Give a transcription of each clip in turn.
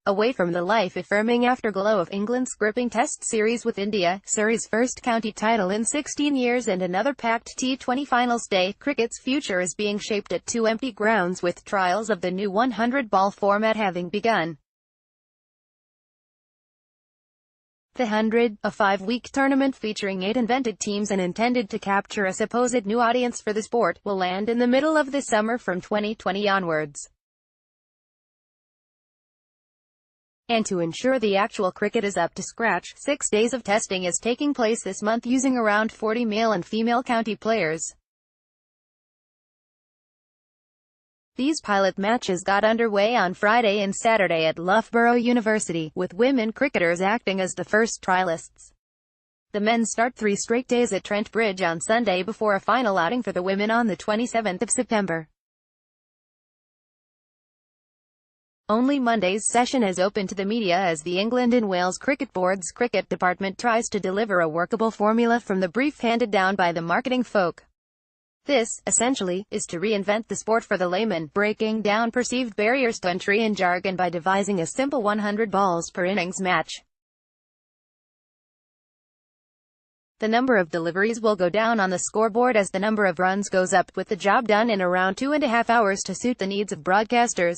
Away from the life-affirming afterglow of England's gripping Test series with India, Surrey's first county title in 16 years and another packed T20 finals day, cricket's future is being shaped at two empty grounds with trials of the new 100-ball format having begun. The 100, a 5-week tournament featuring 8 invented teams and intended to capture a supposed new audience for the sport, will land in the middle of the summer from 2020 onwards. And to ensure the actual cricket is up to scratch, 6 days of testing is taking place this month using around 40 male and female county players. These pilot matches got underway on Friday and Saturday at Loughborough University, with women cricketers acting as the first trialists. The men start 3 straight days at Trent Bridge on Sunday before a final outing for the women on the 27th of September. Only Monday's session is open to the media as the England and Wales Cricket Board's cricket department tries to deliver a workable formula from the brief handed down by the marketing folk. This, essentially, is to reinvent the sport for the layman, breaking down perceived barriers to entry and jargon by devising a simple 100 balls per innings match. The number of deliveries will go down on the scoreboard as the number of runs goes up, with the job done in around 2.5 hours to suit the needs of broadcasters.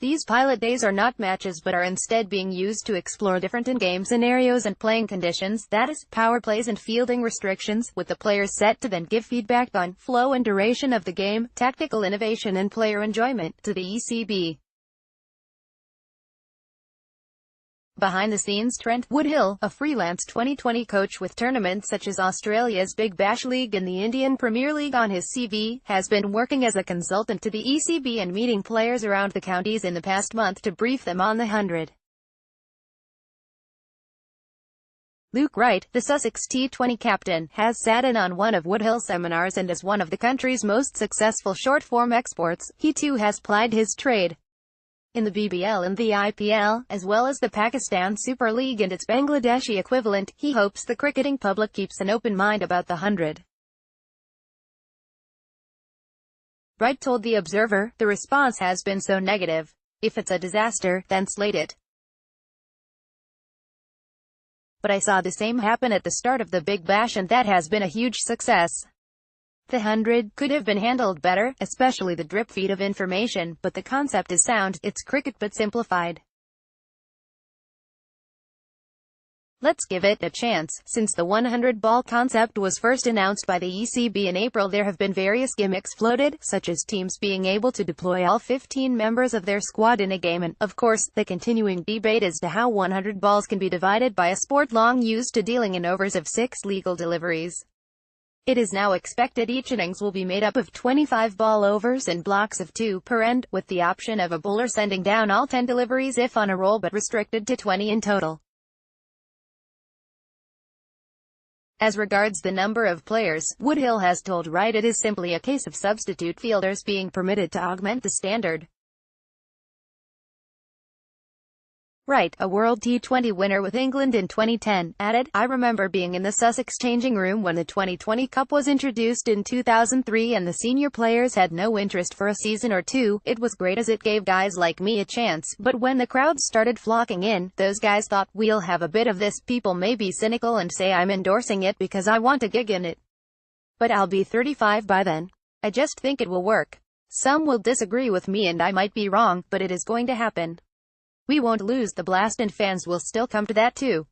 These pilot days are not matches but are instead being used to explore different in-game scenarios and playing conditions, that is, power plays and fielding restrictions, with the players set to then give feedback on flow and duration of the game, tactical innovation and player enjoyment, to the ECB. Behind the scenes, Trent Woodhill, a freelance 2020 coach with tournaments such as Australia's Big Bash League and the Indian Premier League on his CV, has been working as a consultant to the ECB and meeting players around the counties in the past month to brief them on the 100. Luke Wright, the Sussex T20 captain, has sat in on one of Woodhill's seminars, and as one of the country's most successful short-form exports, he too has plied his trade. In the BBL and the IPL, as well as the Pakistan Super League and its Bangladeshi equivalent, he hopes the cricketing public keeps an open mind about the 100. Wright told The Observer, "The response has been so negative. If it's a disaster, then slate it. But I saw the same happen at the start of the Big Bash and that has been a huge success. The 100 could have been handled better, especially the drip feed of information, but the concept is sound, it's cricket but simplified. Let's give it a chance." Since the 100-ball concept was first announced by the ECB in April, there have been various gimmicks floated, such as teams being able to deploy all 15 members of their squad in a game and, of course, the continuing debate as to how 100 balls can be divided by a sport long used to dealing in overs of 6 legal deliveries. It is now expected each innings will be made up of 25 ball overs in blocks of 2 per end, with the option of a bowler sending down all 10 deliveries if on a roll, but restricted to 20 in total. As regards the number of players, Woodhill has told Wright it is simply a case of substitute fielders being permitted to augment the standard. Wright, a World T20 winner with England in 2010, added, "I remember being in the Sussex changing room when the 2020 Cup was introduced in 2003 and the senior players had no interest for a season or two. It was great as it gave guys like me a chance, but when the crowds started flocking in, those guys thought, we'll have a bit of this. People may be cynical and say I'm endorsing it because I want a gig in it. But I'll be 35 by then. I just think it will work. Some will disagree with me and I might be wrong, but it is going to happen. We won't lose the blast and fans will still come to that too."